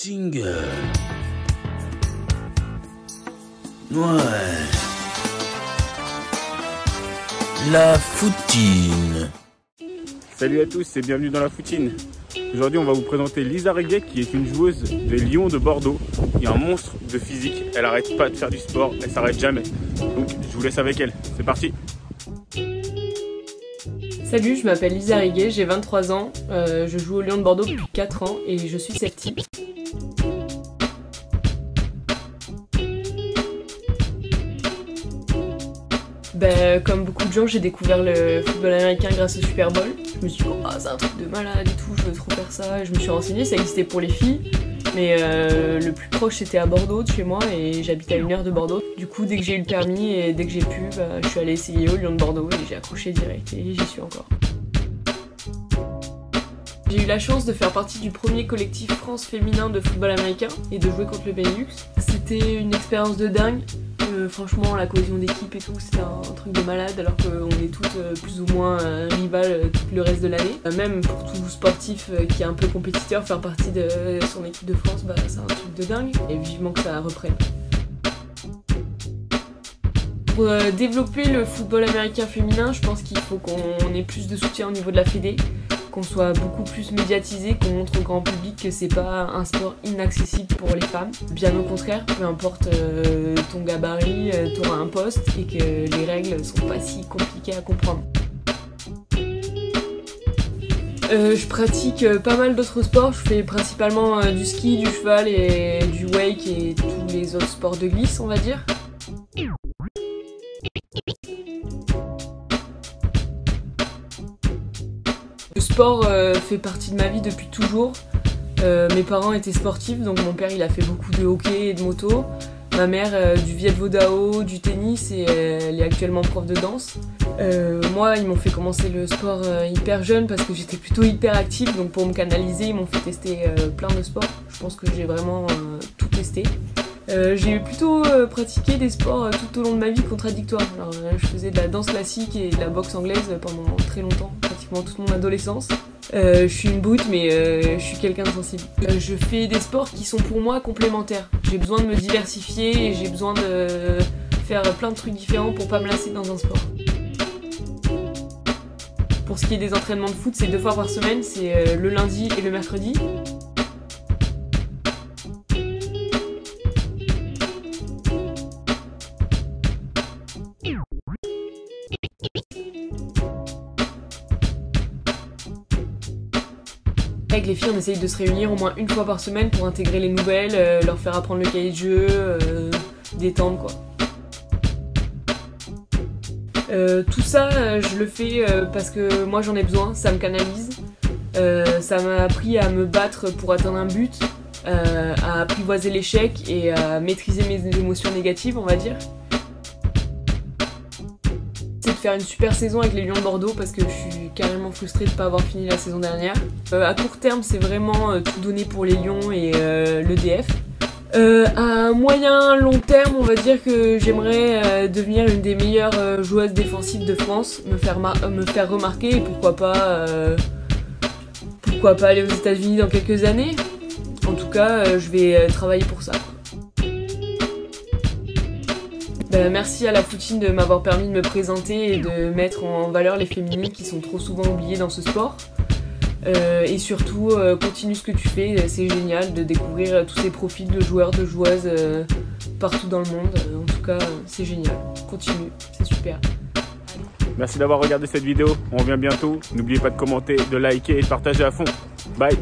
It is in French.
Jingle. Ouais. La foutine. Salut à tous et bienvenue dans la foutine. Aujourd'hui on va vous présenter Lisa Reguet qui est une joueuse des Lions de Bordeaux. Il y a un monstre de physique, elle arrête pas de faire du sport, elle s'arrête jamais. Donc je vous laisse avec elle, c'est parti. Salut, je m'appelle Lisa Reguet, j'ai 23 ans, je joue aux Lions de Bordeaux depuis 4 ans et je suis safety. Comme beaucoup de gens, j'ai découvert le football américain grâce au Super Bowl. Je me suis dit, oh, c'est un truc de malade et tout, je veux trop faire ça. Et je me suis renseignée, ça existait pour les filles, mais le plus proche c'était à Bordeaux de chez moi et j'habite à 1 heure de Bordeaux. Du coup, dès que j'ai eu le permis et dès que j'ai pu, je suis allée essayer aux Lions de Bordeaux et j'ai accroché direct et j'y suis encore. J'ai eu la chance de faire partie du premier collectif France féminin de football américain et de jouer contre le Benelux. C'était une expérience de dingue. Franchement, la cohésion d'équipe et tout, c'était un truc de malade alors qu'on est toutes plus ou moins rivales tout le reste de l'année. Même pour tout sportif qui est un peu compétiteur, faire partie de son équipe de France, c'est un truc de dingue et vivement que ça reprenne. Pour développer le football américain féminin, je pense qu'il faut qu'on ait plus de soutien au niveau de la fédé, qu'on soit beaucoup plus médiatisé, qu'on montre au grand public que c'est pas un sport inaccessible pour les femmes. Bien au contraire, peu importe ton gabarit, t'auras un poste et que les règles sont pas si compliquées à comprendre. Je pratique pas mal d'autres sports, je fais principalement du ski, du cheval et du wake et tous les autres sports de glisse, on va dire. Le sport fait partie de ma vie depuis toujours. Mes parents étaient sportifs, donc mon père il a fait beaucoup de hockey et de moto. Ma mère du Viet Vo Dao, du tennis et elle est actuellement prof de danse. Moi ils m'ont fait commencer le sport hyper jeune parce que j'étais plutôt hyper active, donc pour me canaliser ils m'ont fait tester plein de sports. Je pense que j'ai vraiment tout testé. J'ai plutôt pratiqué des sports tout au long de ma vie contradictoires. Alors, je faisais de la danse classique et de la boxe anglaise pendant très longtemps, pratiquement toute mon adolescence. Je suis une brute mais je suis quelqu'un de sensible. Je fais des sports qui sont pour moi complémentaires. J'ai besoin de me diversifier et j'ai besoin de faire plein de trucs différents pour pas me lasser dans un sport. Pour ce qui est des entraînements de foot, c'est 2 fois par semaine, c'est le lundi et le mercredi. Avec les filles, on essaye de se réunir au moins 1 fois par semaine pour intégrer les nouvelles, leur faire apprendre le cahier de jeu, détendre quoi. Tout ça, je le fais parce que moi j'en ai besoin, ça me canalise. Ça m'a appris à me battre pour atteindre un but, à apprivoiser l'échec et à maîtriser mes émotions négatives, on va dire. Faire une super saison avec les Lions de Bordeaux parce que je suis carrément frustrée de ne pas avoir fini la saison dernière. À court terme, c'est vraiment tout donner pour les Lions et l'EDF. À moyen long terme, on va dire que j'aimerais devenir une des meilleures joueuses défensives de France, me faire remarquer et pourquoi pas aller aux États-Unis dans quelques années. En tout cas, je vais travailler pour ça. Merci à la foutine de m'avoir permis de me présenter et de mettre en valeur les féminines qui sont trop souvent oubliées dans ce sport. Et surtout, continue ce que tu fais, c'est génial de découvrir tous ces profils de joueurs, de joueuses partout dans le monde. En tout cas, c'est génial. Continue, c'est super. Merci d'avoir regardé cette vidéo, on revient bientôt. N'oubliez pas de commenter, de liker et de partager à fond. Bye.